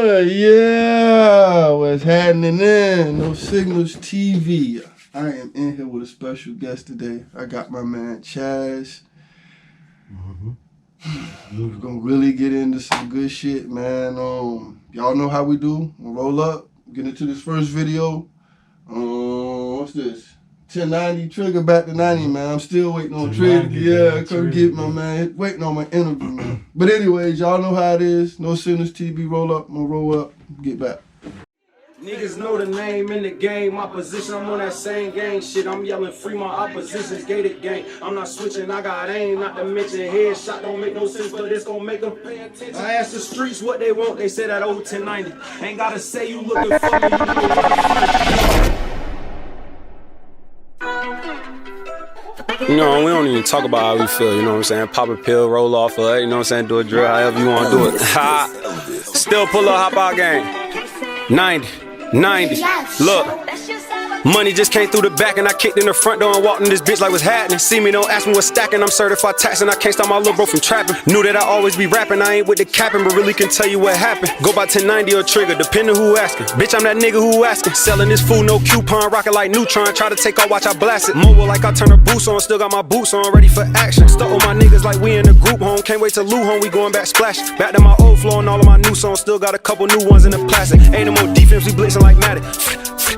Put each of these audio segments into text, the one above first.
Yeah, what's happening in No Signals TV. I am in here with a special guest today. I got my man Chaz. We're gonna really get into some good shit, man. Y'all know how we do. We'll roll up, get into this first video. What's this? 1090 trigger back to 90, man. I'm still waiting on trigger. Yeah, come get my man. Waiting on my interview, man. But anyways, y'all know how it is. No Signals TV, roll up, I'm gonna roll up, get back. Niggas know the name in the game, my position, I'm on that same gang shit. I'm yelling free my opposition's gated gang. I'm not switching, I got aim, not to mention headshot don't make no sense, but it's gonna make them pay attention. I asked the streets what they want, they said that old 1090. Ain't gotta say you looking for me, you know, we don't even talk about how we feel, you know what I'm saying? Pop a pill, roll off of it, you know what I'm saying? Do a drill, however you want to do it. Ha! Still pull up, hop out gang. 90, look. Money just came through the back and I kicked in the front door and walked in this bitch like what's happening. See me, don't ask me what's stacking. I'm certified taxing. I can't stop my little bro from trapping. Knew that I always be rapping. I ain't with the capping, but really can tell you what happened. Go by 1090 or trigger, depending who asking. Bitch, I'm that nigga who asking. Selling this food, no coupon, rocking like Neutron. Try to take off, watch I blast it. Mobile like I turn her boots on, still got my boots on, ready for action. Stuck with my niggas like we in the group home. Can't wait to loot home, we going back splash. Back to my old flow and all of my new songs. Still got a couple new ones in the plastic. Ain't no more defense, we blitzing like Matic.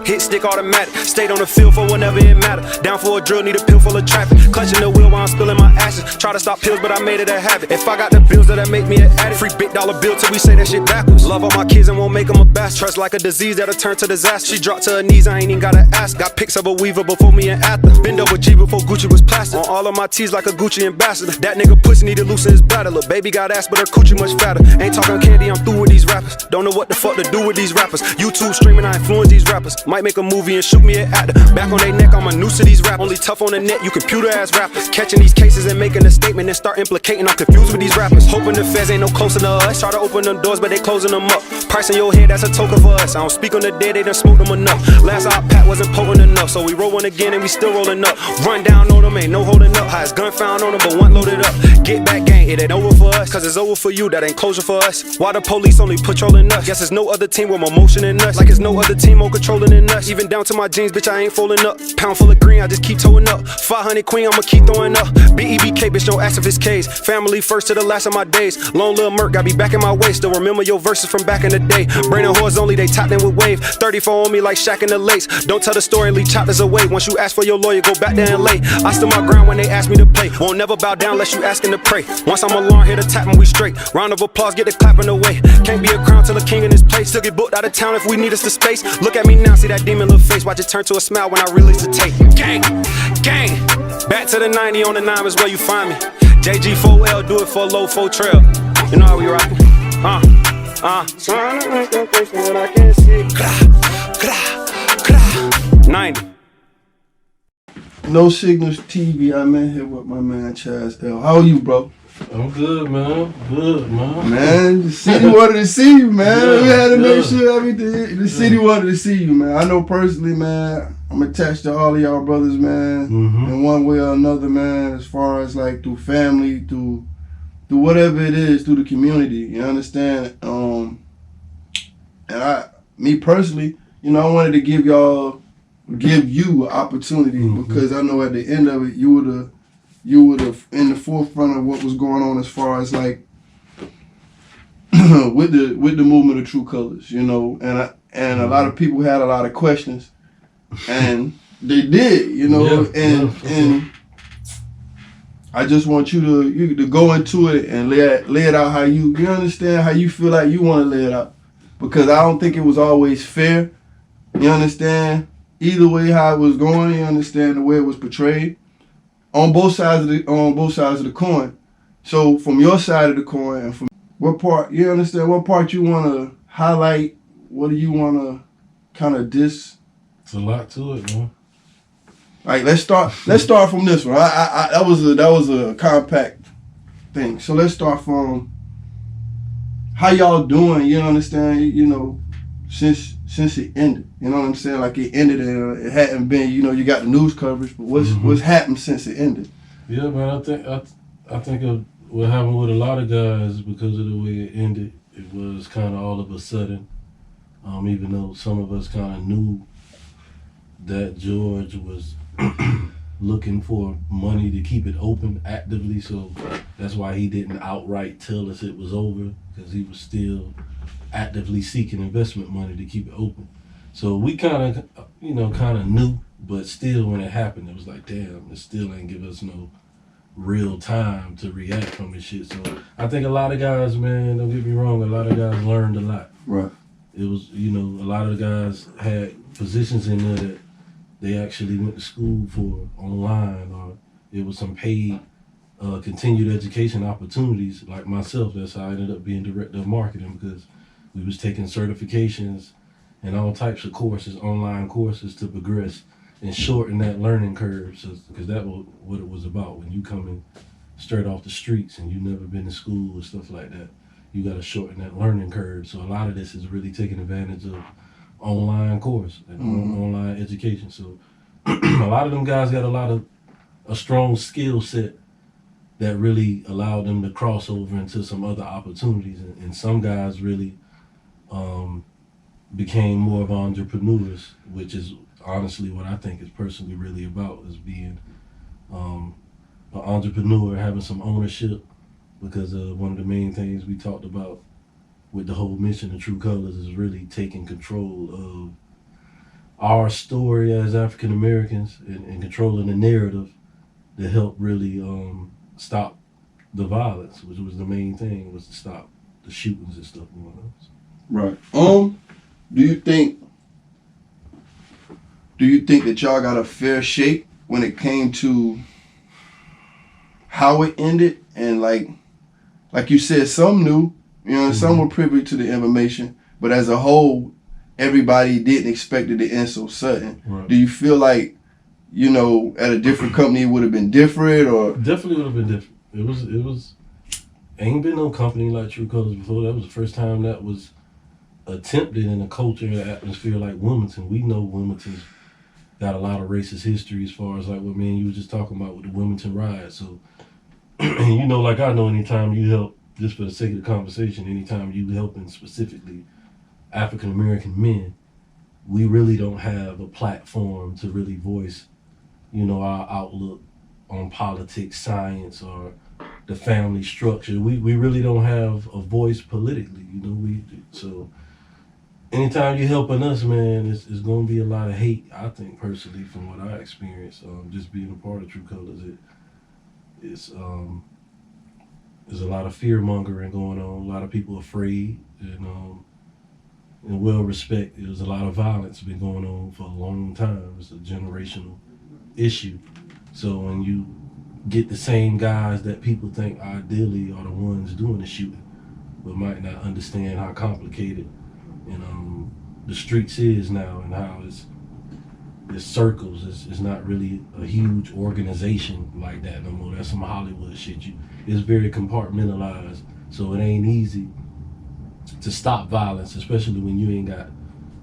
Hit stick automatic, stayed on the field for whenever it matter. Down for a drill, need a pill full of traffic. Clutching the wheel while I'm spilling my ashes. Try to stop pills, but I made it a habit. If I got the bills, that'll make me an addict. Free big dollar bill till we say that shit backwards. Love all my kids and won't make them a bastard. Trust like a disease that'll turn to disaster. She dropped to her knees, I ain't even gotta ask. Got pics of a weaver before me and after. Bend over G before Gucci was plastic. On all of my T's like a Gucci ambassador. That nigga pussy need to loosen his bladder. Little baby got ass, but her coochie much fatter. Ain't talking candy, I'm through with these rappers. Don't know what the fuck to do with these rappers. YouTube streaming, I influence these rappers. Might make a movie and shoot me an actor. Back on they neck, I'm a noose to these rappers. Only tough on the net, you computer ass rappers. Catching these cases and making a statement and start implicating. I'm confused with these rappers. Hoping the feds ain't no closer to us. Try to open them doors, but they closing them up. Price in your head, that's a token for us. I don't speak on the dead, they done smoked them enough. Last our pat wasn't potent enough, so we roll one again and we still rolling up. Run down on them, ain't no holding up. Highest gun found on them, but one loaded up. Get back gang, it ain't over for us, cause it's over for you, that ain't closure for us. Why the police only patrolling us? Guess there's no other team with more motion than us. Like there's no other team more controlling than us. Even down to my jeans, bitch, I ain't folding up. Pound full of green, I just keep towing up. 500 queen, I'ma keep throwing up. BEBK, bitch, don't ask if it's K's. Family first to the last of my days. Long little Merc, got me back in my way. Still remember your verses from back in the day. Brain and horse only, they tapped in with wave. 34 on me like Shaq in the lace. Don't tell the story and leave chapters away. Once you ask for your lawyer, go back there and lay. I stood my ground when they asked me to play. Won't never bow down unless you asking to pray. Once I'm alarmed, here to tap and we straight. Round of applause, get the clapping away. Can't be a crown till a king in this place. Still get booked out of town if we need us to space. Look at me now, see that demon little face. Watch it turn to a smile when I release the tape. Gang, gang. Back to the 90 on the 9 is where you find me. JG4L, do it for low 4 trail. You know how we rockin'? Trying to make that face that I can't see. 90. No Signals TV, I'm in here with my man Chaz L. How are you, bro? I'm good, man. Good, man. Man, the city wanted to see you, man. We had to make sure everything. The city wanted to see you, man. I know personally, man, I'm attached to all of y'all brothers, man, in one way or another, man, as far as like through family, through whatever it is, through the community, you understand? And me personally, you know, I wanted to give you an opportunity because I know at the end of it, you would have in the forefront of what was going on as far as like with the movement of True Colors, you know, and a lot of people had a lot of questions, and they did, you know, and I just want you to go into it and lay it out how you understand how you feel like you want to lay it out, because I don't think it was always fair, you understand, either way how it was going, you understand the way it was portrayed. On both sides of the coin. So from your side of the coin, and from what part you understand, what part you want to highlight, what do you want to kind of diss? It's a lot to it, man. Like let's start from this one. That was a compact thing. So let's start from how y'all doing. You understand? You know, since it ended. You know what I'm saying? Like it ended and it hadn't been, you know, you got the news coverage, but what's happened since it ended? Yeah, man, I think what happened with a lot of guys because of the way it ended. It was kind of all of a sudden, even though some of us kind of knew that George was looking for money to keep it open actively, so that's why he didn't outright tell us it was over, because he was still actively seeking investment money to keep it open. So we kind of knew, but still when it happened, it was like, damn, it still ain't give us no real time to react from this shit. So I think a lot of guys, man, don't get me wrong, a lot of guys learned a lot. Right. It was, a lot of the guys had positions in there that they actually went to school for online, or it was some paid continued education opportunities. Like myself, that's how I ended up being director of marketing, because we was taking certifications and all types of courses, online courses, to progress and shorten that learning curve, because that was what it was about. When you coming straight off the streets and you never been to school or stuff like that, you got to shorten that learning curve. So a lot of this is really taking advantage of online course and online education. So a lot of them guys got a strong skill set that really allowed them to cross over into some other opportunities. And some guys really became more of entrepreneurs, which is honestly what I think is personally really about, is being an entrepreneur, having some ownership, because one of the main things we talked about with the whole mission of True Colors is really taking control of our story as African Americans and controlling the narrative to help really stop the violence, which was the main thing, was to stop the shootings and stuff going on. Right. Do you think that y'all got a fair shake when it came to how it ended? And like you said, some knew, some were privy to the information, but as a whole, everybody didn't expect it to end so sudden. Right. Do you feel like, at a different company it would have been different? Or definitely would have been different. It was ain't been no company like True Colors before. That was the first time that was attempted in a culture and atmosphere like Wilmington. We know Wilmington's got a lot of racist history, as far as like what me and you were just talking about with the Wilmington riot. So, and like I know, anytime you help, just for the sake of the conversation, anytime you helping specifically African American men, we really don't have a platform to really voice, our outlook on politics, science, or the family structure. We really don't have a voice politically, so anytime you're helping us, man, it's going to be a lot of hate, I think, personally, from what I experienced, just being a part of True Colors. There's a lot of fear-mongering going on, a lot of people afraid, and well respected. There's a lot of violence been going on for a long time. It's a generational issue. So when you get the same guys that people think ideally are the ones doing the shooting, but might not understand how complicated the streets is now, and how it's circles. It's not really a huge organization like that no more. That's some Hollywood shit. It's very compartmentalized, so it ain't easy to stop violence, especially when you ain't got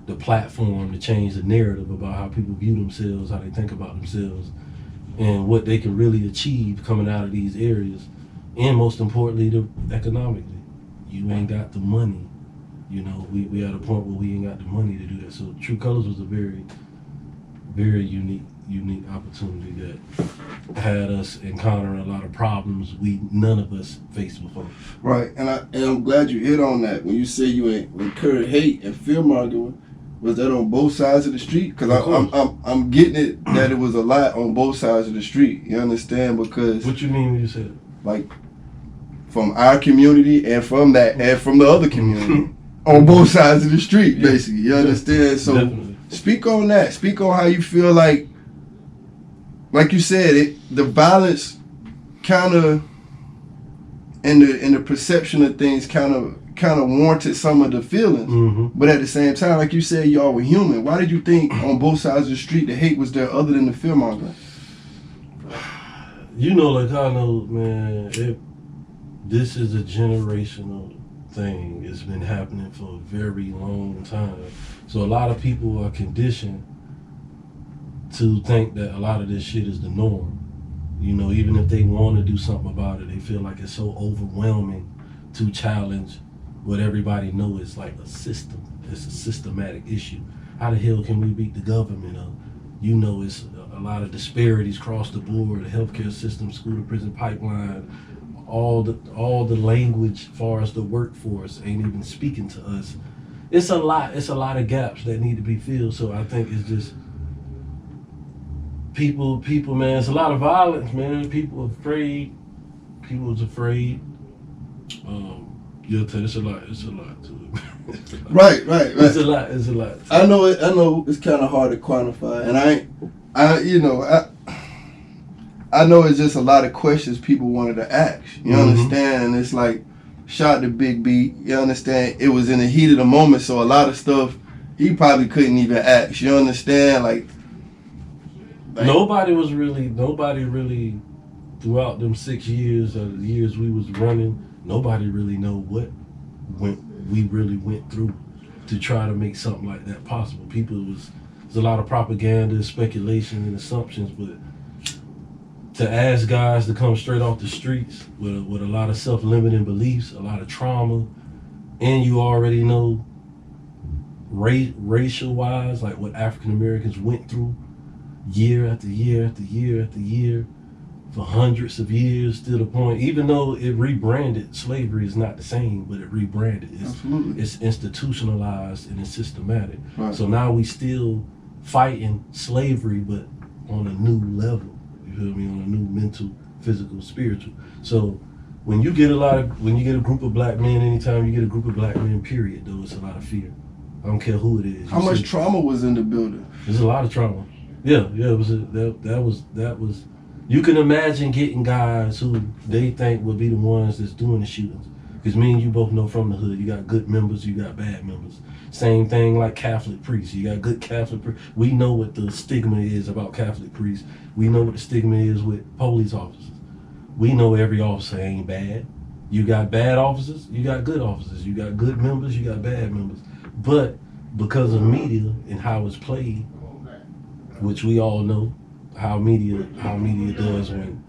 the platform to change the narrative about how people view themselves, how they think about themselves, and what they can really achieve coming out of these areas. And most importantly, economically, you ain't got the money. We at a point where we ain't got the money to do that. So True Colors was a very, very unique opportunity that had us encountering a lot of problems none of us faced before. Right, and I'm glad you hit on that. When you say you incurred hate and fear-mongering, was that on both sides of the street? Because I'm getting it that it was a lot on both sides of the street. You understand? Because what you mean when you said like from our community and from the other community on both sides of the street, basically. You understand? So definitely. Speak on that. Speak on how you feel like you said, the violence kind of, and the perception of things kind of warranted some of the feelings. Mm-hmm. But at the same time, like you said, y'all were human. Why did you think on both sides of the street the hate was there other than the fear-mongering? Like I know, man, this is a generational thing. It's been happening for a very long time. So a lot of people are conditioned to think that a lot of this shit is the norm. Even if they want to do something about it, they feel like it's so overwhelming to challenge what everybody know is like a system. It's a systematic issue. How the hell can we beat the government up? You know, it's a lot of disparities across the board, the healthcare system, school to prison pipeline, all the language as far as the workforce ain't even speaking to us. It's a lot of gaps that need to be filled. So I think it's just people, man, it's a lot of violence, man. People afraid. People's afraid. It's a lot to it. Right. It's a lot. I know it's kind of hard to quantify, and I know it's just a lot of questions people wanted to ask. You understand? And it's like, shot to Big B. You understand? It was in the heat of the moment, so a lot of stuff he probably couldn't even ask. You understand? Like nobody really throughout them 6 years or the years we was running. Nobody really know what we really went through to try to make something like that possible. There's a lot of propaganda, speculation, and assumptions, but to ask guys to come straight off the streets with a lot of self-limiting beliefs, a lot of trauma, and you already know racial-wise, like what African Americans went through year after year after year after year for hundreds of years, to the point, even though it rebranded, slavery is not the same, but it rebranded. It's institutionalized and it's systematic. Right. So now we still fighting slavery, but on a new level. You feel me? On a new mental, physical, spiritual. So when you get a group of black men, anytime you get a group of black men, period, though, it's a lot of fear. I don't care who it is. How much trauma was in the building? There's a lot of trauma. Yeah, it was that was. You can imagine getting guys who they think will be the ones that's doing the shootings. Because me and you both know from the hood, you got good members, you got bad members. Same thing like Catholic priests. You got good Catholic priests. We know what the stigma is about Catholic priests. We know what the stigma is with police officers. We know every officer ain't bad. You got bad officers, you got good officers. You got good members, you got bad members. But because of media and how it's played, which we all know, how media does when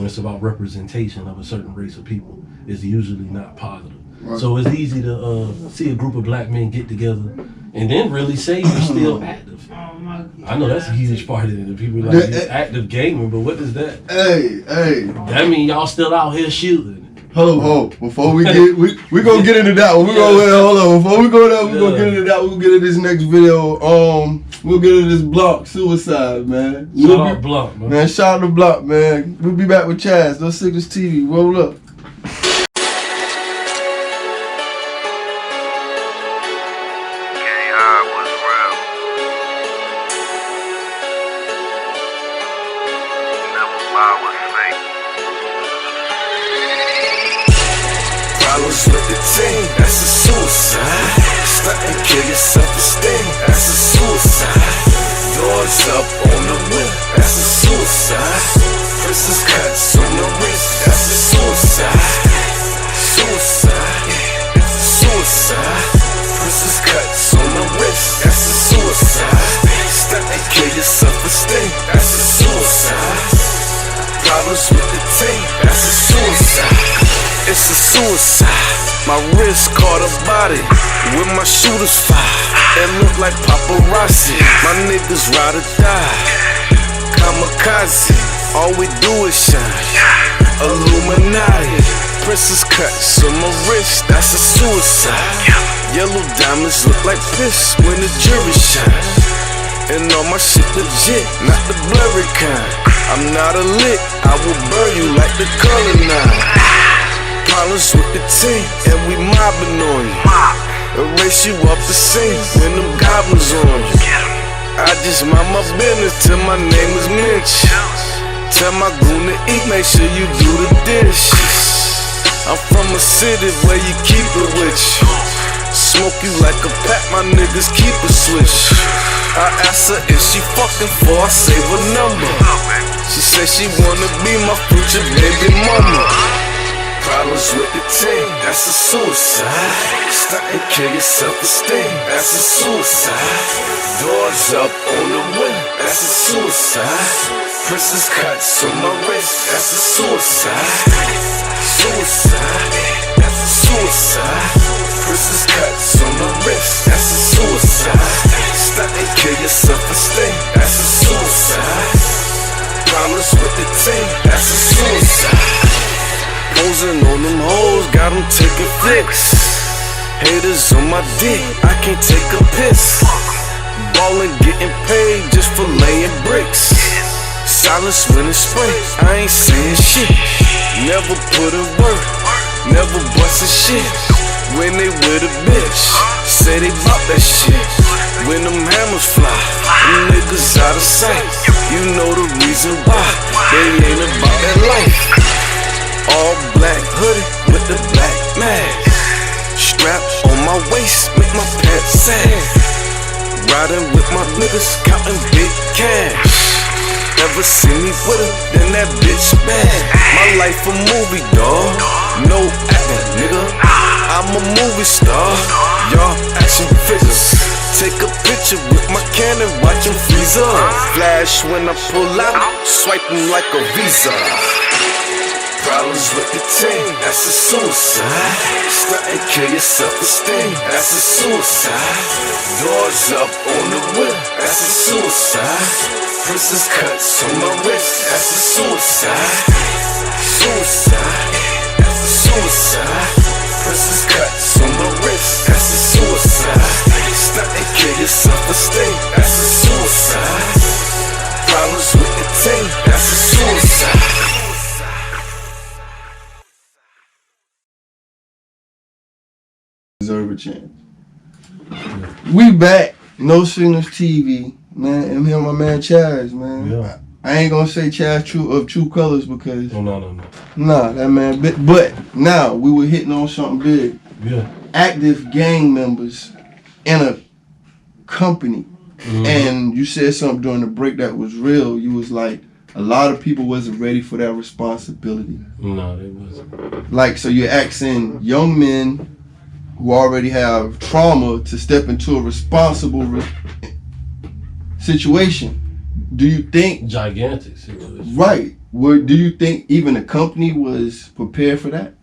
it's about representation of a certain race of people, is usually not positive. Right. So it's easy to see a group of black men get together and then really say you're still active. I know that's a huge part of it. People are like, you're active gaming, but what is that? Hey. That mean y'all still out here shooting. Hold. Before we get, we gonna get into that one. Hold on. Before we go there, we gonna get into that. We'll get into this next video. We'll get into this block suicide, man. Shout out Block, man. Man, shout out to Block, man. We'll be back with Chaz. No Sickness TV. Roll up. Problems with the team, that's a suicide. Stunt and kill your self-esteem, that's a suicide. Doors up on the whip, that's a suicide. Princess cuts on the wrist, that's a suicide. Suicide. Princess cuts on the wrist, that's a suicide. Stunt and kill your self-esteem, that's a suicide. Problems with the team, that's a suicide. It's a suicide. My wrist caught a body with my shooters fire. It look like paparazzi. My niggas ride or die. Kamikaze, all we do is shine. Illuminati, princess cuts on my wrist, that's a suicide. Yellow diamonds look like piss when the jury shines. And all my shit legit, not the blurry kind. I'm not a lick, I will burn you like the color 9. Problems with the team, and we mobbing on you. Erase you off the scene when them goblins on you. I just mind my business till my name is mentioned. Tell my goon to eat, make sure you do the dishes. I'm from a city where you keep it with you. Smoke you like a pack, my niggas keep a switch. I asked her if she fucking for, I save her number. She said she wanna be my future baby mama. Problems with the team, that's a suicide. Stunt and kill your self-esteem, that's a suicide. Doors up on the whip, that's a suicide. Princess cuts on my wrist, that's a suicide. That's a suicide. wrist, that's a suicide. Stunt and kill your self-esteem, that's a suicide. Problems with the team, that's a suicide. Posing on them hoes, got them taking flicks. Haters on my dick, I can't take a piss. Ballin', getting paid just for laying bricks. Silence when it spray, I ain't saying shit. Never put in work, never bustin' shit. When they with a bitch, say they bout that shit. When them hammers fly, them niggas out of sight. You know the reason why, they ain't about that life. All black hoodie with the black mask. Strap on my waist, make my pants sag. Riding with my niggas, counting big cash. Never see me with her, then that bitch bad. My life a movie, dawg. No acting, nigga. I'm a movie star. Y'all action figures. Take a picture with my Canon, watch him freeze up. Flash when I pull out, swipe him like a Visa. Problems with the team, that's a suicide. Stunt and kill your self-esteem, that's a suicide. Doors up on the whip, that's a suicide. Princess cuts on my wrist, that's a suicide. Suicide, that's a suicide. Princess cuts on my wrist, that's a suicide. Stunt and kill your self-esteem, that's a suicide. Problems with the team, that's a suicide. Deserve a chance. We back, No Signals TV, man. I'm here with my man Chaz, man. Yeah. I ain't gonna say Chaz True Colors because No. nah, that man. But now we were hitting on something big. Yeah. Active gang members in a company, and you said something during the break that was real. You was like, a lot of people wasn't ready for that responsibility. No, they wasn't. Like, so you're asking young men who already have trauma to step into a responsible situation. Do you think Gigantic situation. right? Do you think even the company was prepared for that?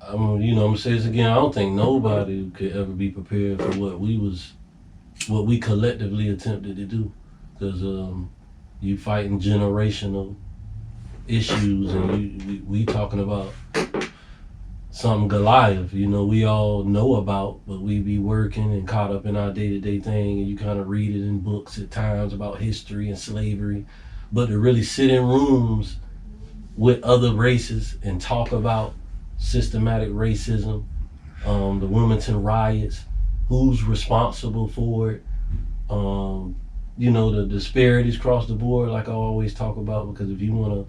I'm gonna say this again. I don't think nobody could ever be prepared for what we collectively attempted to do, because you fighting generational issues, and we talking about something Goliath, we all know about, but we be working and caught up in our day-to-day thing, and you kind of read it in books at times about history and slavery, but to really sit in rooms with other races and talk about systematic racism, the Wilmington riots, who's responsible for it, the disparities across the board, like I always talk about, because if you want to,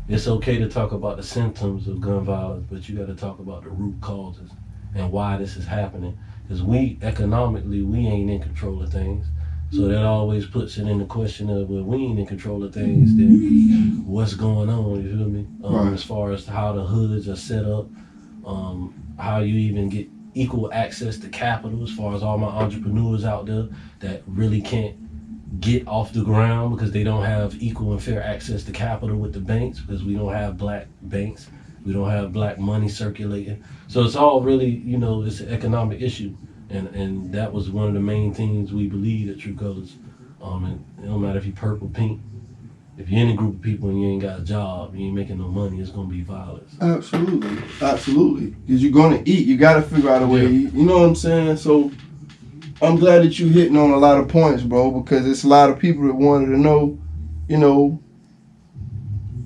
it's okay to talk about the symptoms of gun violence, but you got to talk about the root causes and why this is happening. Because economically, we ain't in control of things. So that always puts it in the question of, well, we ain't in control of things, then what's going on, you feel me? Right. As far as how the hoods are set up, how you even get equal access to capital, as far as all my entrepreneurs out there that really can't get off the ground because they don't have equal and fair access to capital with the banks, because we don't have black banks, we don't have black money circulating. So it's all really, it's an economic issue, and that was one of the main things we believe at True Colors. And it don't matter if you purple, pink, if you're in a group of people and you ain't got a job, you ain't making no money, it's gonna be violence. Absolutely, because you're gonna eat. You gotta figure out a way to eat. You know what I'm saying? So I'm glad that you hitting on a lot of points, bro, because it's a lot of people that wanted to know,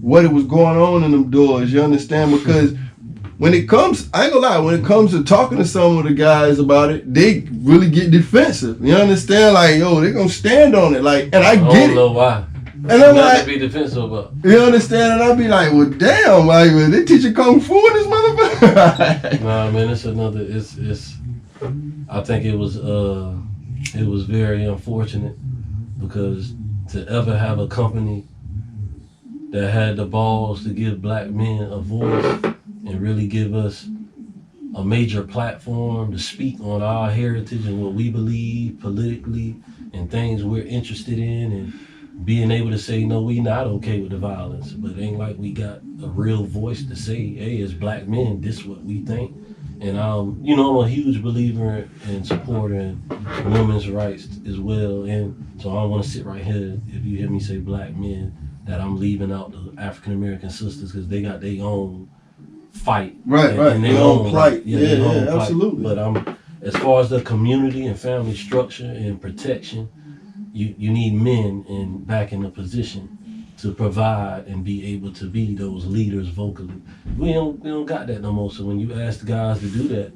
what it was going on in them doors. You understand? Because when it comes, I ain't gonna lie, when it comes to talking to some of the guys about it, they really get defensive. You understand? Like, yo, they gonna stand on it. Like, and I get it. I don't know why. And I'm Not like, to be defensive about. You understand? And I'll be like, well, damn, like, they teaching Kung Fu in this motherfucker. Nah, man, it's I think it was very unfortunate, because to ever have a company that had the balls to give black men a voice and really give us a major platform to speak on our heritage and what we believe politically and things we're interested in, and being able to say, no, we not okay with the violence, but it ain't like we got a real voice to say, hey, as black men, this is what we think. And I'm a huge believer and supporter in women's rights as well. And so I don't want to sit right here if you hear me say black men that I'm leaving out the African American sisters because they got their own fight, right, and their own plight. their own plight. Absolutely. But as far as the community and family structure and protection, you need men back in a position to provide and be able to be those leaders vocally. We don't got that no more. So when you ask the guys to do that,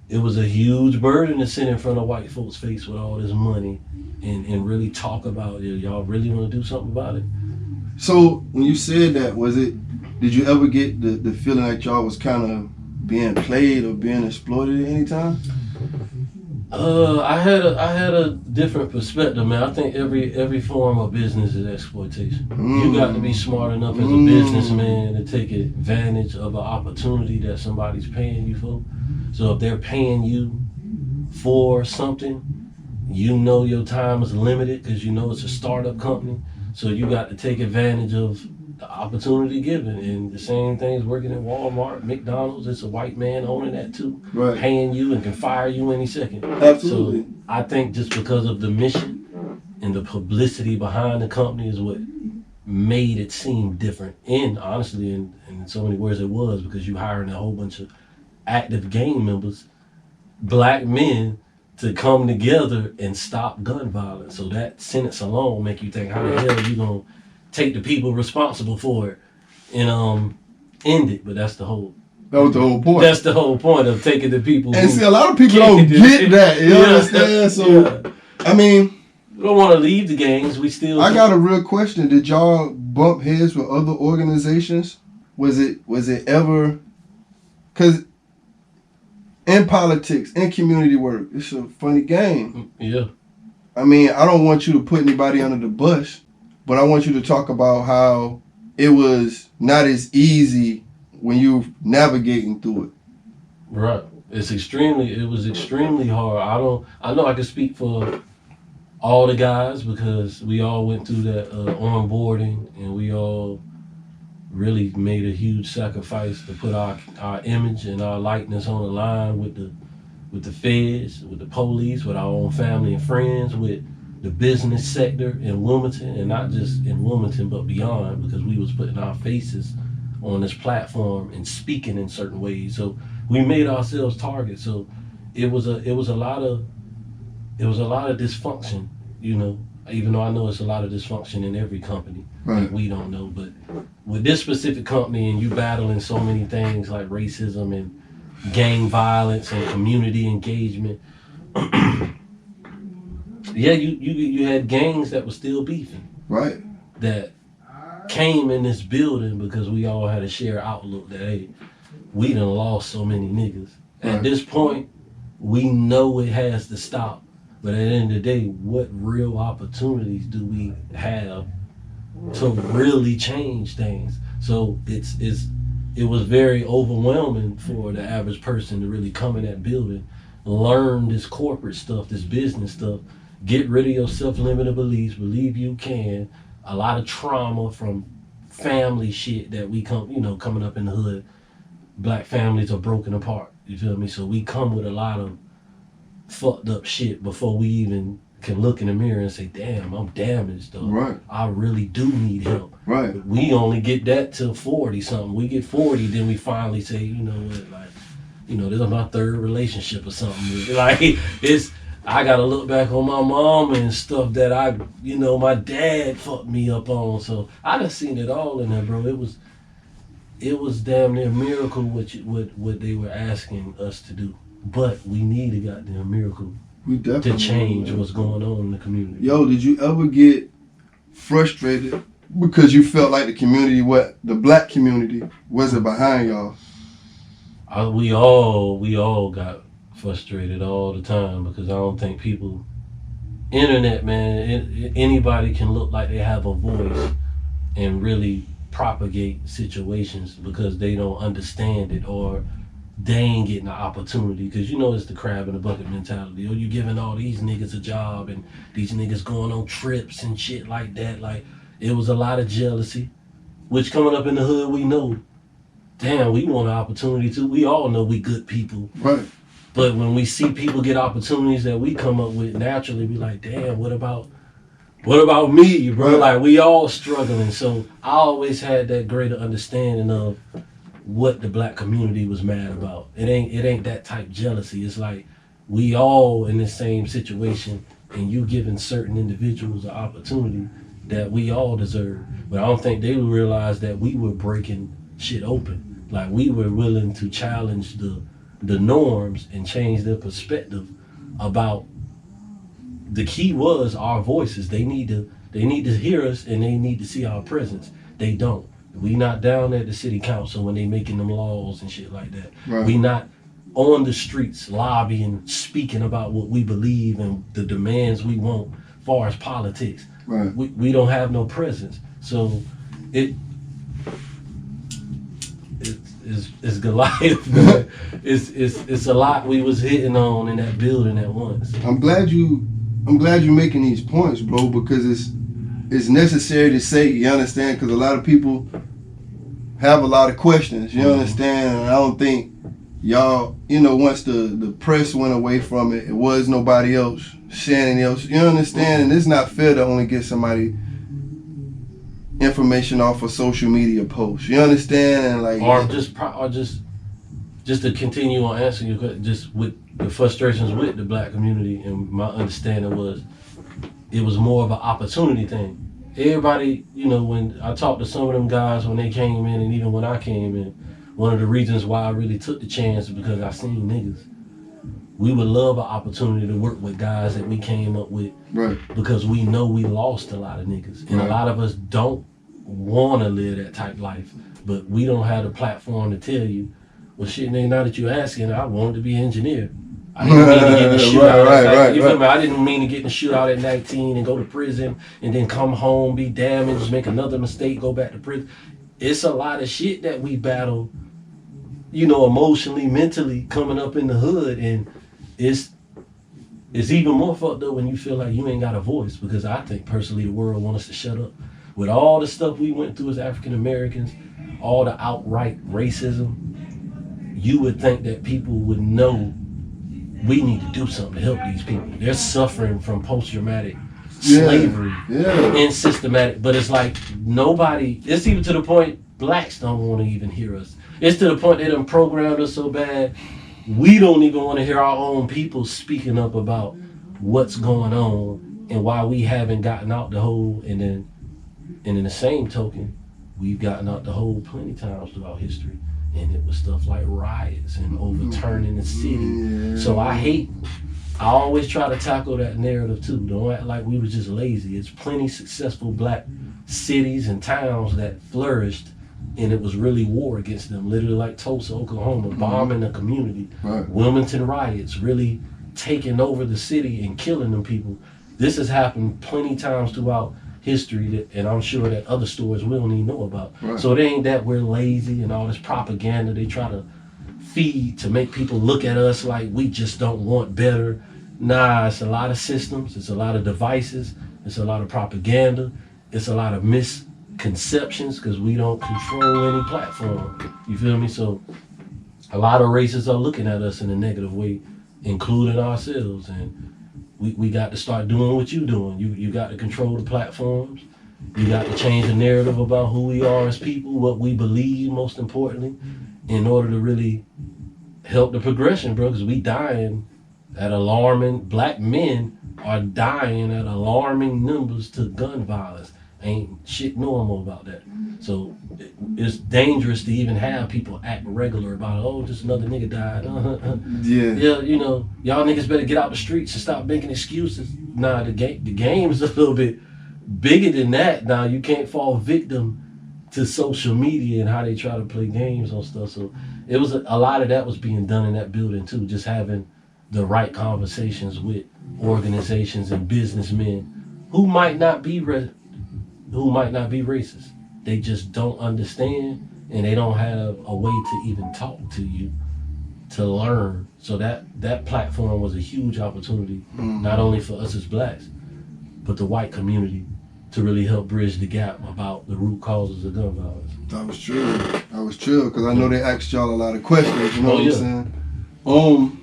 it was a huge burden to sit in front of white folks' face with all this money and really talk about it. Y'all really want to do something about it? So when you said that, did you ever get the feeling like y'all was kind of being played or being exploited at any time? I had a different perspective, man. I think every form of business is exploitation. You got to be smart enough as a businessman to take advantage of an opportunity that somebody's paying you for. So if they're paying you for something, your time is limited because it's a startup company. So you got to take advantage of the opportunity given. And the same thing's working at Walmart, McDonald's. It's a white man owning that too, right, paying you and can fire you any second. Absolutely. So I think just because of the mission and the publicity behind the company is what made it seem different. And honestly, in so many words, it was because you hiring a whole bunch of active gang members, black men, to come together and stop gun violence. So that sentence alone make you think, how the hell are you gonna take the people responsible for it and end it? But that was the whole point. That's the whole point of taking the people. And see, a lot of people don't get that. You understand? So, I mean, we don't want to leave the gangs. I got a real question. Did y'all bump heads with other organizations? Was it ever? Because in politics, in community work, it's a funny game. Yeah. I mean, I don't want you to put anybody under the bus, but I want you to talk about how it was not as easy when you're navigating through it. Right. It was extremely hard. I know I can speak for all the guys because we all went through that onboarding and we all really made a huge sacrifice to put our image and our likeness on the line with the feds, with the police, with our own family and friends, with the business sector in Wilmington, and not just in Wilmington but beyond, because we was putting our faces on this platform and speaking in certain ways. So we made ourselves targets. So it was a lot of dysfunction, even though I know it's a lot of dysfunction in every company. Right. That we don't know, but with this specific company and you battling so many things like racism and gang violence and community engagement, yeah, you had gangs that were still beefing. Right. That came in this building because we all had a shared outlook that, hey, we done lost so many niggas. Right. At this point, we know it has to stop. But at the end of the day, what real opportunities do we have to really change things? So it was very overwhelming for the average person to really come in that building, learn this corporate stuff, this business stuff, get rid of your self-limiting beliefs, believe you can. A lot of trauma from family shit that we coming up in the hood. Black families are broken apart, you feel me? So we come with a lot of fucked up shit before we even can look in the mirror and say, damn, I'm damaged, though. Right. I really do need help. Right. But we only get that till 40 something. We get 40, then we finally say, you know what, like, this is my third relationship or something. Like, I gotta look back on my mom and stuff that my dad fucked me up on. So I done seen it all in there, bro. It was damn near a miracle what they were asking us to do. But we need a goddamn miracle to change what's going on in the community. Yo, did you ever get frustrated because you felt like the black community wasn't behind y'all? We all got frustrated all the time because I don't think internet, man, anybody can look like they have a voice and really propagate situations because they don't understand it or they ain't getting the opportunity, because it's the crab in the bucket mentality. You giving all these niggas a job and these niggas going on trips and shit like that. Like, it was a lot of jealousy, which coming up in the hood, we know damn, we want an opportunity too. We all know we good people. Right. But when we see people get opportunities that we come up with, naturally we like, damn, what about me, bro? Right. Like, we all struggling. So I always had that greater understanding of what the black community was mad about. It ain't that type jealousy. It's like we all in the same situation, and you giving certain individuals an opportunity that we all deserve. But I don't think they would realize that we were breaking shit open. Like, we were willing to challenge the norms and change their perspective about. The key was our voices. They need to hear us, and they need to see our presence. They don't. We not down at the city council when they making them laws and shit like that. Right. We not on the streets lobbying, speaking about what we believe and the demands we want as far as politics. Right. We don't have no presence. So it's Goliath, man. It's a lot we was hitting on in that building at once. I'm glad you're making these points, bro, because it's necessary to say, you understand, because a lot of people have a lot of questions, you understand, and I don't think y'all, once the press went away from it, it was nobody else saying else, you understand, and it's not fair to only get somebody information off of social media posts, you understand, and like, or just to continue on answering your question, just with the frustrations with the black community, and my understanding was it was more of an opportunity thing. Everybody, when I talked to some of them guys when they came in, and even when I came in, one of the reasons why I really took the chance is because I seen niggas. We would love an opportunity to work with guys that we came up with, right, because we know we lost a lot of niggas, and right. A lot of us don't want to live that type life, but we don't have the platform to tell you, well, shit, nigga, now that you're asking, I wanted to be an engineer. I didn't mean to get in the shootout. I didn't mean to get in the shootout at 19 and go to prison and then come home, be damaged, make another mistake, go back to prison. It's a lot of shit that we battle, emotionally, mentally, coming up in the hood, and it's even more fucked up when you feel like you ain't got a voice, because I think personally the world wants us to shut up. With all the stuff we went through as African Americans, all the outright racism, you would think that people would know we need to do something to help these people. They're suffering from post-traumatic slavery and systematic, but it's like nobody, it's even to the point blacks don't want to even hear us. It's to the point they done programmed us so bad, we don't even want to hear our own people speaking up about what's going on and why we haven't gotten out the hole. And in the same token, we've gotten out the hole plenty times throughout history. And it was stuff like riots and overturning the city. Yeah. So I always try to tackle that narrative too. Don't act like we were just lazy. It's plenty successful black cities and towns that flourished, and it was really war against them. Literally like Tulsa, Oklahoma, bombing the community. Right. Wilmington riots, really taking over the city and killing them people. This has happened plenty times throughout history, and I'm sure that other stories we don't even know about. Right. So it ain't that we're lazy and all this propaganda they try to feed to make people look at us like we just don't want better. Nah, it's a lot of systems, it's a lot of devices, it's a lot of propaganda, it's a lot of misconceptions, because we don't control any platform. You feel me? So a lot of racists are looking at us in a negative way, including ourselves, and we got to start doing what you're doing. You got to control the platforms. You got to change the narrative about who we are as people, what we believe, most importantly, in order to really help the progression, bro, because we dying at black men are dying at alarming numbers to gun violence. Ain't shit normal about that. So it's dangerous to even have people act regular about, oh, just another nigga died. Yeah, y'all niggas better get out the streets and stop making excuses. Nah, the game is a little bit bigger than that. Now you can't fall victim to social media and how they try to play games on stuff. So it was a lot of that was being done in that building too. Just having the right conversations with organizations and businessmen who might not be racist. They just don't understand, and they don't have a way to even talk to you to learn. So that platform was a huge opportunity, not only for us as blacks, but the white community to really help bridge the gap about the root causes of gun violence. That was true. Because I know they asked y'all a lot of questions. You know what I'm saying?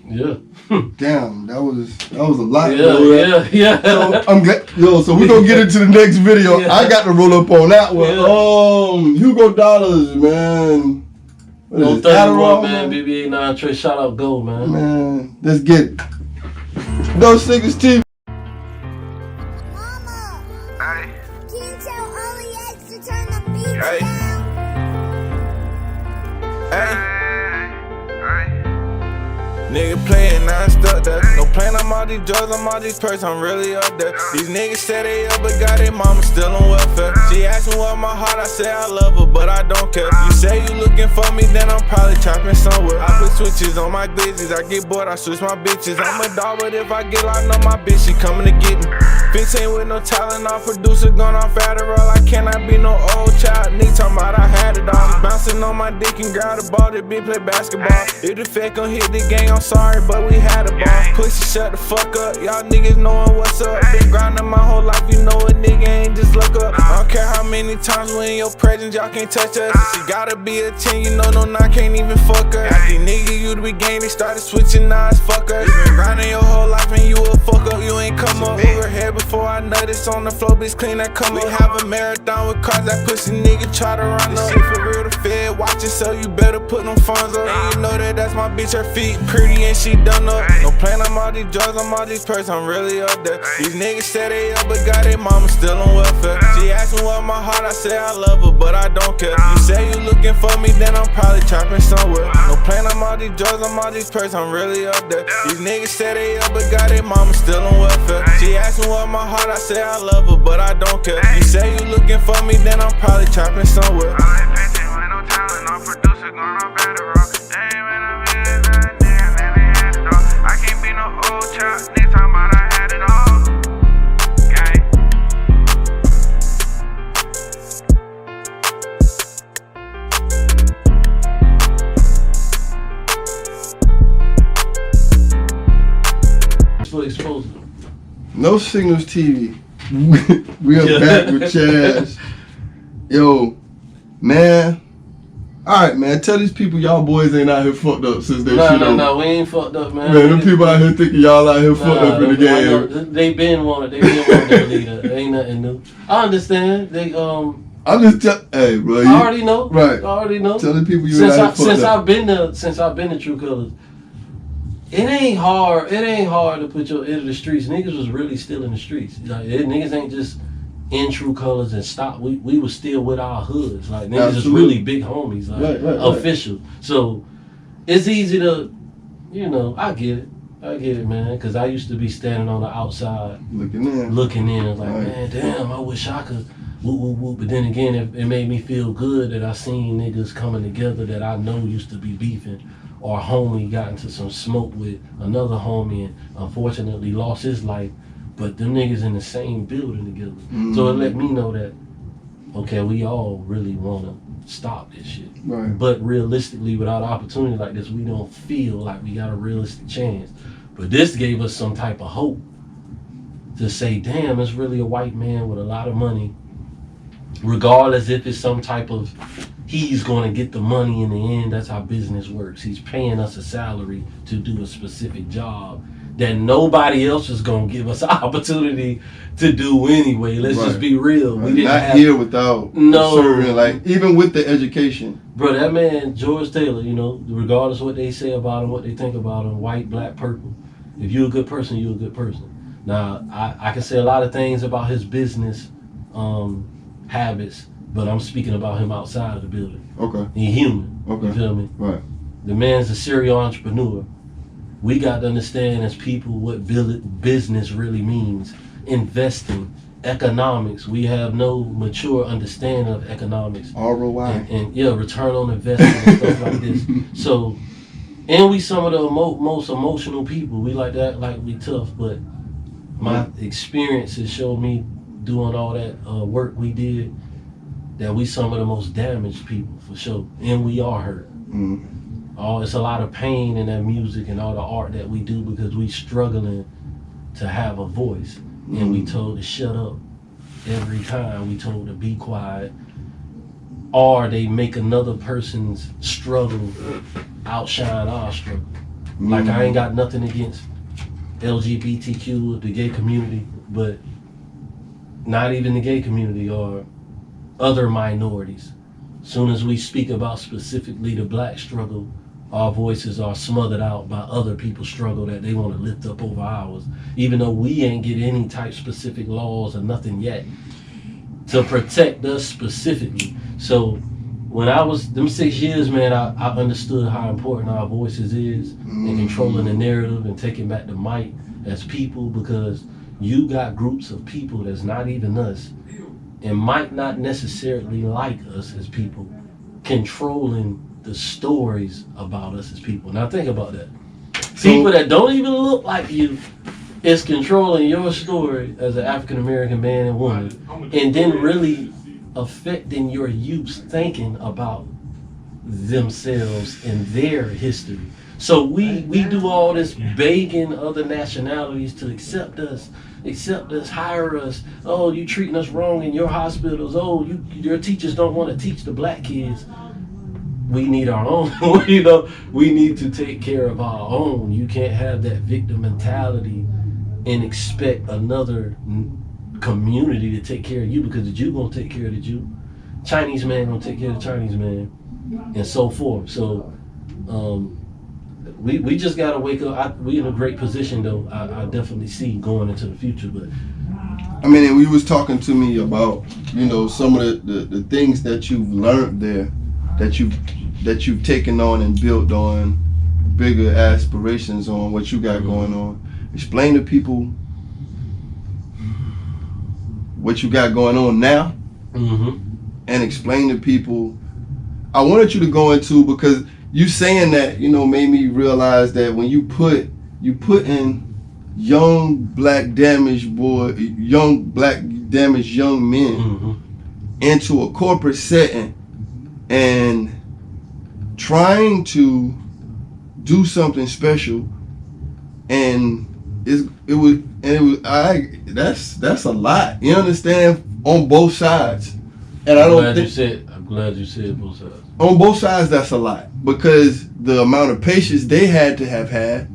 Yeah. Damn, that was a lot. Yeah. So I'm glad. So we're gonna get into the next video. Yeah. I got to roll up on that one. Yeah. Hugo Dollars, man. What is it, 31, Adderall, man. BB89 Trey, shout out Go, man. Man, let's get it. Those Niggas TV. Mama, can you tell all the eggs to turn the beat down? Nigga playing non-stop there. No plan, I'm all these drugs, I'm all these perks, I'm really up there. These niggas say they up, but got their mama still on welfare. She asked me what my heart, I say I love her, but I don't care. You say you looking for me, then I'm probably trapping somewhere. I put switches on my glizzies, I get bored, I switch my bitches. I'm a dog, but if I get locked on my bitch, she coming to get me. 15 with no talent, all producer gone off Adderall. I cannot be no old child, nigga talking about I had it all. Bouncing on my dick and grab the ball, this bitch play basketball. If the fake gon' hit the gang, I'm sorry, but we had a ball. Pussy, shut the fuck up, y'all niggas knowin' what's up. Been grinding my whole life, you know a nigga ain't just look up. I don't care how many times we in your presence, y'all can't touch us. She gotta be a 10, you know no 9 can't even fuck her. These niggas you to be gang, they started switching, now it's fuck us. You been grinding your whole life and you a fuck up, you ain't come up. Overhead before I notice on the floor, bitch clean that come up. We have a marathon with cars, that pussy nigga try to run up. Shit for real, the Fed watching, so you better put them funds up. And you know that's my bitch, her feet pretty and she done up. No plan, I'm all these drugs, I'm all these perks, I'm really up there. These niggas say they up, but got their mama still on welfare. She asked me what my heart, I say I love her, but I don't care. You say you looking for me, then I'm probably trapping somewhere. No plan, I'm all these drugs, I'm all these perks, I'm really up there. These niggas say they up, but got their mama still on welfare. She asked me what my heart, I say I love her, but I don't care. You say you looking for me, then I'm probably trapping somewhere. I can't be no old child, nigga talking about I had it all. Gang. For exposure. No Signals TV. We are back with Chaz. Yo, man. Alright, man. Tell these people y'all boys ain't out here fucked up since they shit over. No, we ain't fucked up, man. Man, them people out here thinking y'all out here fucked up in the game. They been wanted their leader. It ain't nothing new. I understand. They I'm just hey, bro. I already know. Right. I already know. Tell the people you ain't out here fucked up. Since I've been to True Colors, it ain't hard to put your into the streets. Niggas was really still in the streets. Like, niggas ain't just in True Colors and stop. We was still with our hoods. Like niggas is really big homies, like official. So it's easy to, I get it, man. Cause I used to be standing on the outside, looking in, like, man, damn, I wish I could. Whoop, whoop, whoop. But then again, it made me feel good that I seen niggas coming together that I know used to be beefing. Or a homie got into some smoke with another homie and unfortunately lost his life, but them niggas in the same building together. Mm-hmm. So it let me know that, okay, we all really want to stop this shit. Right. But realistically, without opportunity like this, we don't feel like we got a realistic chance. But this gave us some type of hope to say, damn, it's really a white man with a lot of money, regardless if it's some type of he's going to get the money in the end. That's how business works. He's paying us a salary to do a specific job that nobody else is going to give us an opportunity to do anyway. Let's just be real. Right. We didn't here without serving, like, even with the education. Bro, that man, George Taylor, regardless of what they say about him, what they think about him, white, black, purple, if you're a good person, you're a good person. Now, I can say a lot of things about his business habits, but I'm speaking about him outside of the building. Okay. He's human. Okay. You feel me? Right. The man's a serial entrepreneur. We got to understand as people what business really means. Investing, economics. We have no mature understanding of economics. ROI. And return on investment and stuff like this. So, and we some of the most emotional people. We like that, like we tough, but my experiences showed me doing all that work we did, that we some of the most damaged people for sure, and we are hurt. It's a lot of pain in that music and all the art that we do because we struggling to have a voice, and we told to shut up every time we told to be quiet, or they make another person's struggle outshine our struggle. Like, I ain't got nothing against LGBTQ, the gay community, but not even the gay community or other minorities. Soon as we speak about specifically the black struggle, our voices are smothered out by other people's struggle that they want to lift up over ours, even though we ain't get any type specific laws or nothing yet to protect us specifically. So when I was them 6 years, man, I understood how important our voices is in controlling the narrative and taking back the mic as people, because you got groups of people that's not even us and might not necessarily like us as people controlling the stories about us as people. Now think about that. People that don't even look like you is controlling your story as an African American man and woman, and then really affecting your youth thinking about themselves and their history. So we do all this begging other nationalities to accept us, hire us. Oh, you treating us wrong in your hospitals. Oh, your teachers don't want to teach the black kids. We need our own. We need to take care of our own. You can't have that victim mentality and expect another community to take care of you, because the Jew gonna take care of the Jew, Chinese man gonna take care of the Chinese man, and so forth. So we just gotta wake up. We in a great position though. I definitely see going into the future. But I mean, and you was talking to me about, some of the things that you've learned there, that you've taken on and built on bigger aspirations on what you got going on. Explain to people what you got going on now, and explain to people. I wanted you to go into, because you saying that, made me realize that when you put in young black damaged young men into a corporate setting and trying to do something special, and that's a lot. You understand? On both sides. And I'm glad you said both sides. On both sides, that's a lot, because the amount of patience they had to have had.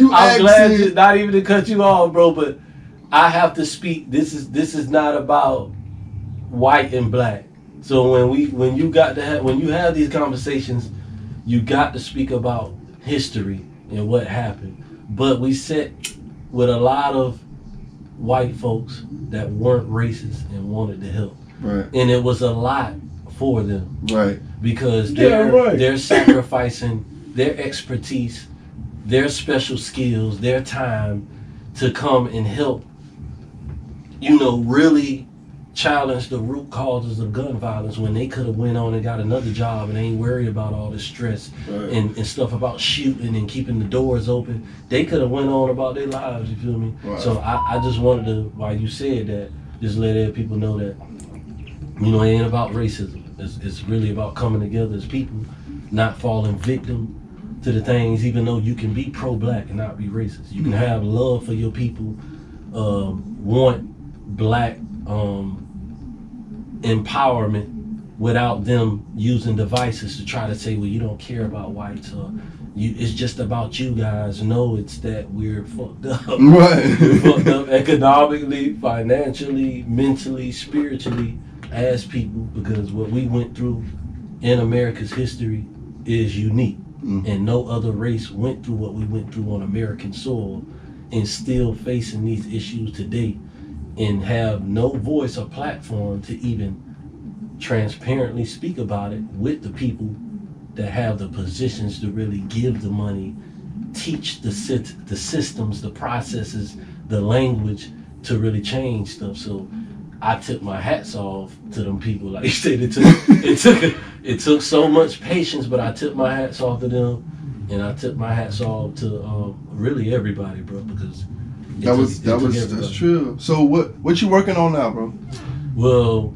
I'm glad not even to cut you off, bro, but I have to speak. This is not about white and black. So when you have these conversations, you got to speak about history and what happened. But we sat with a lot of white folks that weren't racist and wanted to help, right? And it was a lot for them, right? Because they're sacrificing their expertise, their special skills, their time to come and help, really challenge the root causes of gun violence, when they could have went on and got another job and ain't worried about all this stress and stuff about shooting and keeping the doors open. They could have went on about their lives, you feel me? Right. So I just wanted to, while you said that, just let other people know that, it ain't about racism. It's really about coming together as people, not falling victim to the things, even though you can be pro-black and not be racist. You can have love for your people, want black empowerment without them using devices to try to say, well, you don't care about whites, or it's just about you guys. No, it's that we're fucked up. Right. We're fucked up economically, financially, mentally, spiritually as people, because what we went through in America's history is unique. And no other race went through what we went through on American soil, and still facing these issues today, and have no voice or platform to even transparently speak about it with the people that have the positions to really give the money, teach the systems, the processes, the language to really change stuff. So I took my hats off to them people. Like you said, it took so much patience, but I took my hats off to them, and I took my hats off to really everybody, bro, because that's true. So what you working on now, bro? Well,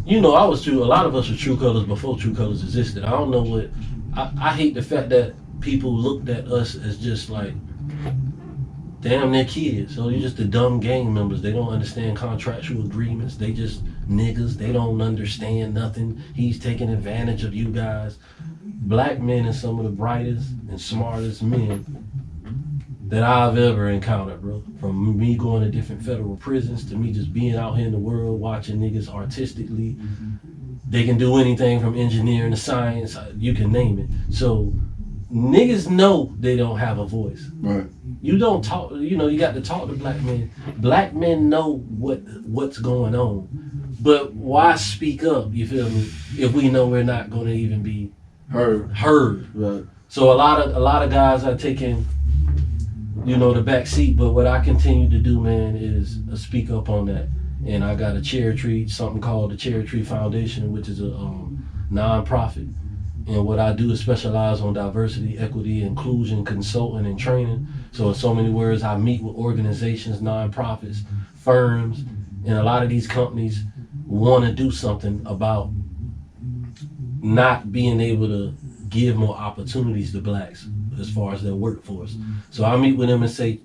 you know, I was true. A lot of us were True Colors before True Colors existed. I don't know what. I hate the fact that people looked at us as just like, damn, they're kids. So they're just the dumb gang members. They don't understand contractual agreements. They just niggas. They don't understand nothing. He's taking advantage of you guys. Black men are some of the brightest and smartest men that I've ever encountered, bro. From me going to different federal prisons to me just being out here in the world watching niggas artistically. They can do anything from engineering to science, you can name it. So niggas know they don't have a voice. Right. You don't talk, you know, you got to talk to black men. Black men know what's going on. But why speak up, you feel me, if we know we're not gonna even be heard. Right. So a lot of guys are taking, you know, the back seat, but what I continue to do, man, is speak up on that. And I got a Cherry Tree, something called the Cherry Tree Foundation, which is a non-profit. And what I do is specialize on diversity, equity, inclusion, consulting, and training. So in so many words, I meet with organizations, non-profits, firms, and a lot of these companies want to do something about not being able to give more opportunities to blacks as far as their workforce. So I meet with them and say,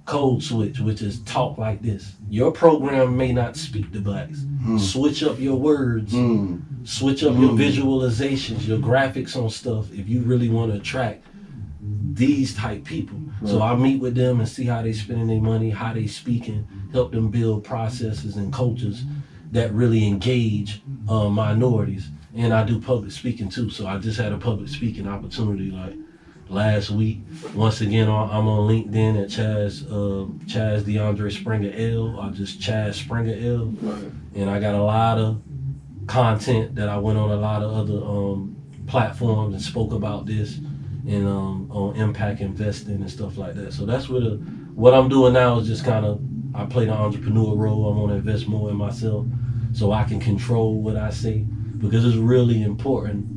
code switch, which is talk like this. Your program may not speak to blacks. Switch up your words, switch up your visualizations, your graphics on stuff if you really want to attract these type people. So I meet with them and see how they spending their money, how they speaking, help them build processes and cultures that really engage minorities. And I do public speaking too. So I just had a public speaking opportunity like last week. Once again, I'm on LinkedIn at Chaz DeAndre Springer L. I'm just Chaz Springer L. Right. And I got a lot of content that I went on a lot of other platforms and spoke about this and on impact investing and stuff like that. So that's what I'm doing now is just kind of, I play the entrepreneur role. I want to invest more in myself so I can control what I say, because it's really important.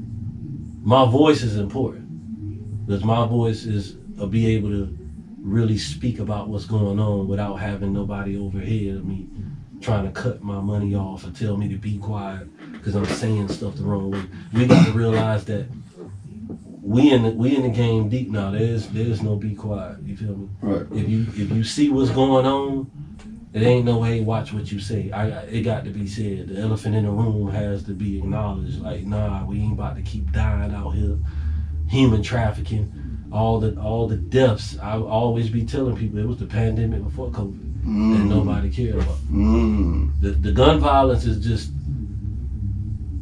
My voice is important, because my voice is be able to really speak about what's going on without having nobody overhead of me trying to cut my money off or tell me to be quiet because I'm saying stuff the wrong way. We got to realize that we in the game deep now. There's no be quiet. You feel me? Right. If you see what's going on, it ain't no, hey, watch what you say. It got to be said. The elephant in the room has to be acknowledged. Like, nah, we ain't about to keep dying out here. Human trafficking, all the deaths. I always be telling people it was the pandemic before COVID that nobody cared about. The gun violence is just,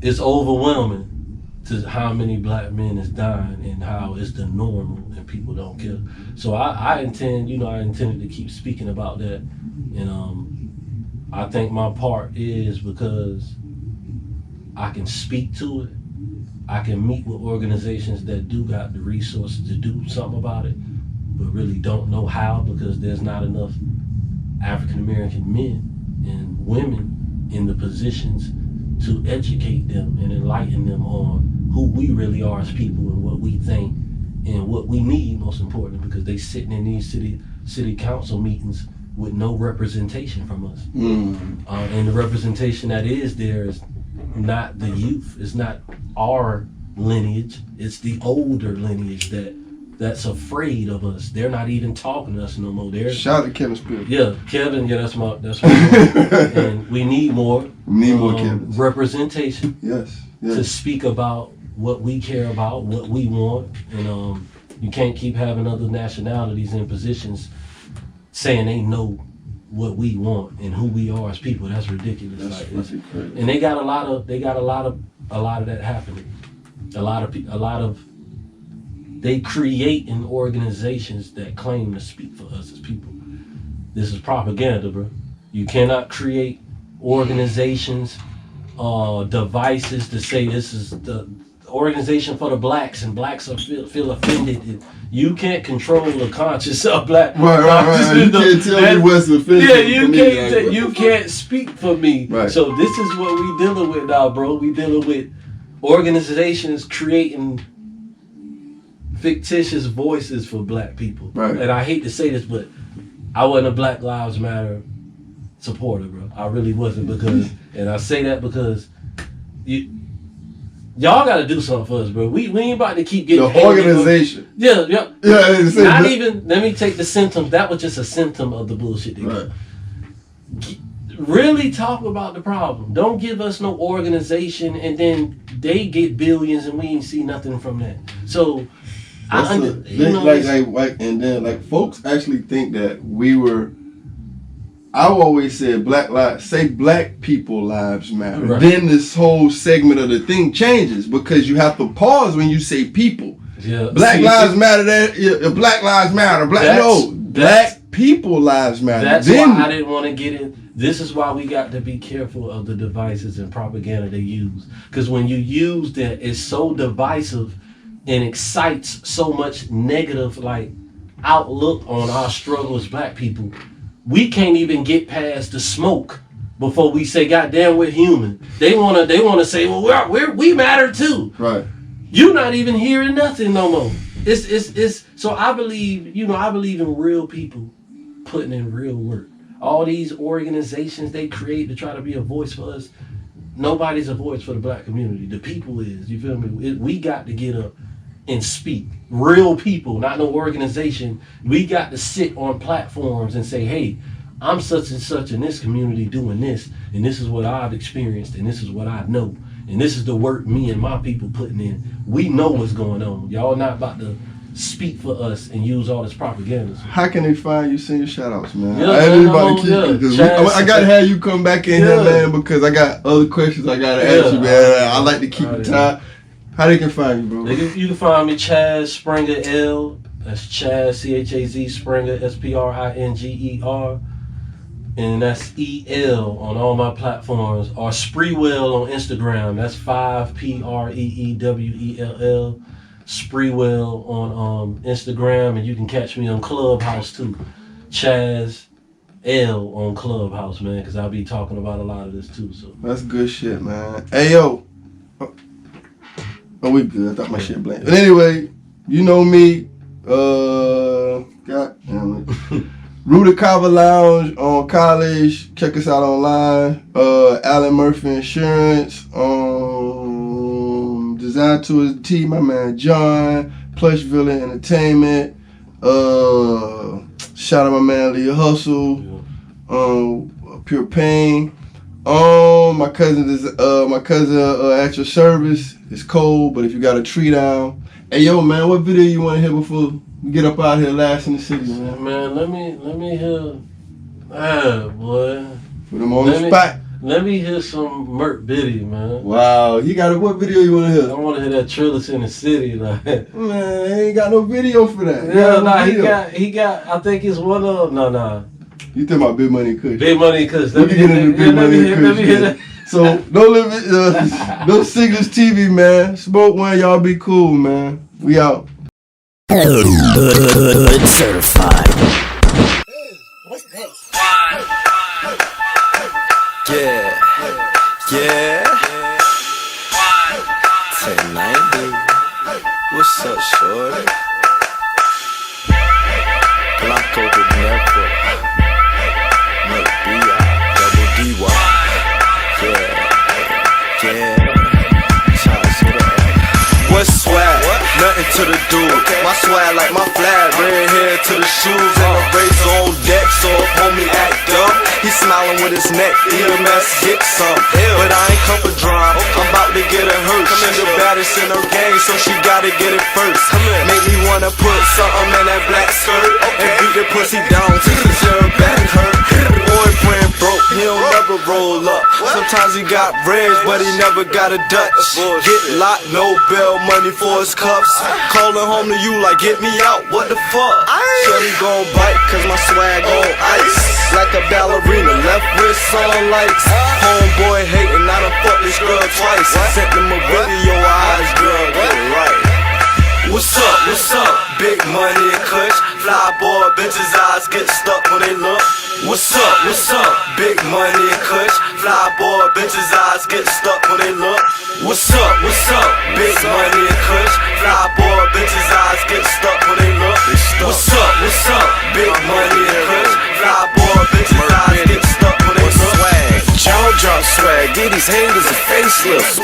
it's overwhelming to how many black men is dying and how it's the normal and people don't care. So I intended to keep speaking about that. And I think my part is because I can speak to it. I can meet with organizations that do got the resources to do something about it, but really don't know how, because there's not enough African American men and women in the positions to educate them and enlighten them on who we really are as people and what we think and what we need, most importantly, because they sitting in these city council meetings with no representation from us. And the representation that is there is not the youth. It's not our lineage. It's the older lineage that's afraid of us. They're not even talking to us no more. Shout out to Kevin Spirit. Yeah, Kevin. Yeah, that's my and we need more. Kevin representation. Yes. To speak about what we care about, what we want, and you can't keep having other nationalities in positions saying they know what we want and who we are as people. That's ridiculous. That's incredible. And they got a lot of that happening. A lot of they creating organizations that claim to speak for us as people. This is propaganda, bro. You cannot create organizations, devices to say this is the organization for the blacks and blacks feel offended. You can't control the conscience of black. Right. You can't tell me what's offensive. Yeah, you can't speak for me. Right. So this is what we dealing with now, bro. We dealing with organizations creating fictitious voices for black people. Right. And I hate to say this, but I wasn't a Black Lives Matter supporter, bro. I really wasn't, because, and I say that because y'all got to do something for us, bro. We ain't about to keep getting the organization. Yeah. Not even. Let me take the symptoms. That was just a symptom of the bullshit. Right. Really talk about the problem. Don't give us no organization, and then they get billions, and we ain't see nothing from that. So, and then like folks actually think that we were. I've always said black people lives matter. Right. Then this whole segment of the thing changes because you have to pause when you say people. Yeah. Black lives matter. Black lives matter. Black people lives matter. That's why I didn't want to get in. This is why we got to be careful of the devices and propaganda they use. Because when you use that, it's so divisive and excites so much negative like outlook on our struggle as black people. We can't even get past the smoke before we say, "Goddamn, we're human." They wanna say, "Well, we matter too." Right. You're not even hearing nothing no more. It's. So I believe in real people putting in real work. All these organizations they create to try to be a voice for us, nobody's a voice for the black community. The people is, you feel me? We got to get up and speak. Real people, not no organization. We got to sit on platforms and say, hey, I'm such and such in this community doing this, and this is what I've experienced, and this is what I know, and this is the work me and my people putting in. We know what's going on. Y'all not about to speak for us and use all this propaganda. How can they find you? Send your shout outs, man. Yeah, I gotta have you come back in here, man, because I got other questions I gotta ask you, man. I like to keep it tight. How they can find you, bro? You can find me Chaz Springer L. That's Chaz CHAZ Springer SPRINGER, and that's EL on all my platforms. Or Spreewell on Instagram. That's 5PREEWELL. Spreewell on Instagram, and you can catch me on Clubhouse too. Chaz L on Clubhouse, man, because I'll be talking about a lot of this too. So that's good shit, man. Hey yo, we good. I thought my shit blank. But anyway, you know me. God damn it. Ruta Kava Lounge on College. Check us out online. Allen Murphy Insurance. Design to his T, my man John, Plush Villain Entertainment, shout out my man Leah Hustle, Pure Pain. My cousin at your service. It's cold, but if you got a tree down. Hey yo man, what video you wanna hear before we get up out here last in the city, man? Man, let me hear boy. Put them on the spot. Let me hear some Merc Biddy, man. Wow, you got what video you want to hear? I want to hear that Trillis in the City, like. Man, he ain't got no video for that. He got. I think it's one of no. You talking about Big Money Kush? Big Money Kush. Let me get into Big Money Kush. Let me hear that. So no Signals TV, man. Smoke one, y'all be cool, man. We out. Hood certified. What's this? Yeah. 1090. What's up, shorty? Blanco the Network. No B.I. Double D.Y. Yeah. Chaz, hit it. What's swag? Nothing to the dude. My swag like my flag, red hair to the shoes, and a razor on deck. So if homie act up, he smiling with his neck. EMS get some, but I ain't couple drum. I'm about to get her hurt. She the baddest in her game, so she gotta get it first. Make me wanna put something in that black skirt and beat the pussy down till her back hurt. Boyfriend broke, he don't never roll up. Sometimes he got reds, but he never got a Dutch. Get locked, no bail money for his cuffs. Calling home to you like, get me out, what the fuck? Shorty gon' bite, cause my swag on ice. Like a ballerina, left wrist on lights. Homeboy hating, I done fucked this girl twice. Sent them a video, eyes, girl, get it right. What's up, big money and kush. Fly boy, bitches' eyes get stuck when they look. What's up, big money and kush. Fly boy, bitches' eyes get stuck when they look. What's up, big money and kush. Fly boy, bitches' eyes get stuck when they look. What's up, big money and kush. Fly boy, bitches' eyes get stuck when they look. Jaw drop swag, get these haters a facelift.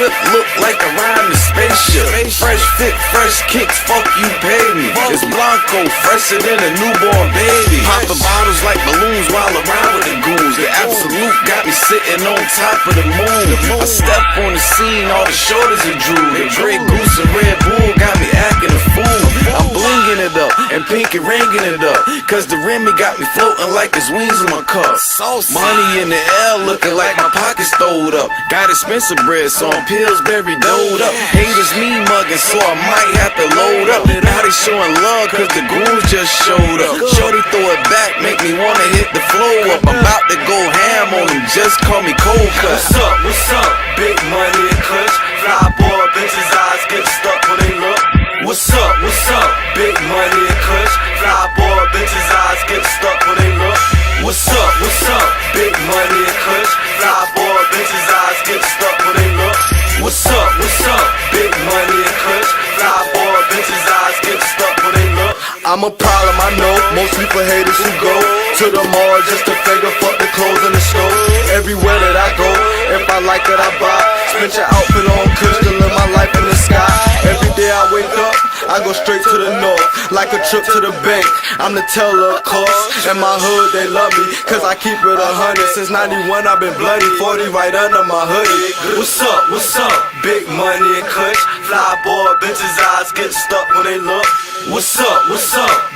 whip look like a ride in a spaceship. Fresh fit, fresh kicks, fuck you pay me. It's Blanco, fresher than a newborn baby. Popping bottles like balloons while around with the goons. The absolute got me sitting on top of the moon. I step on the scene, all the shoulders are drew. The Grey Goose and Red Bull got me acting a fool. I'm blinging it up and pinky ringing it up, cause the Remy got me floating like there's wings in my cup. Money in the air looking like my pockets throwed up. Got expensive bread, so I'm Pillsbury doed up. Haters me mugging, so I might have to load up. Now they showing love cause the goons just showed up. Shorty throw it back, make me wanna hit the flow up. I'm about to go ham on them, just call me cold cut. What's up? Big money and kush. Fly boy, bitches' eyes get stuck when they look. What's up? Big money and kush. Fly boy, bitches' eyes get stuck when they look. What's up? Big money and kush. Fly boy, bitches' eyes get stuck when they look. What's up? Big money and kush. Fly boy, bitches' eyes get stuck when they look. I'm a problem, I know. Mostly for haters who go to the mall just to figure fuck the clothes in the store. Everywhere that I go, if I like it, I buy. Spend your outfit on kush to live my life in the sky. Every day I wake up, I go straight to the north, like a trip to the bank. I'm the teller, of course. In my hood, they love me, cause I keep it 100. Since 91, I've been bloody, 40 right under my hoodie. What's up? Big money and kush. Fly boy, bitches' eyes get stuck when they look. What's up?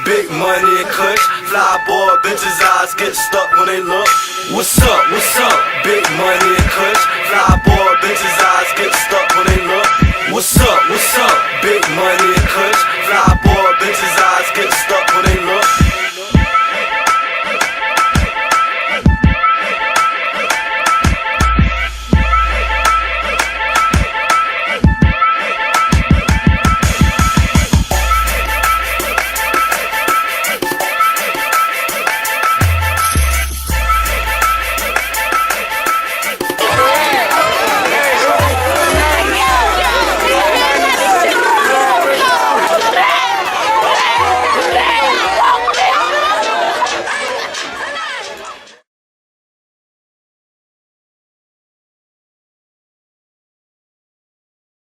Big money and kush. Fly boy, bitches' eyes get stuck when they look. What's up? Big money and kush. Fly boy, bitches' eyes get stuck when they look. What's up? Big money and kush. Fly boy, bitches' eyes get stuck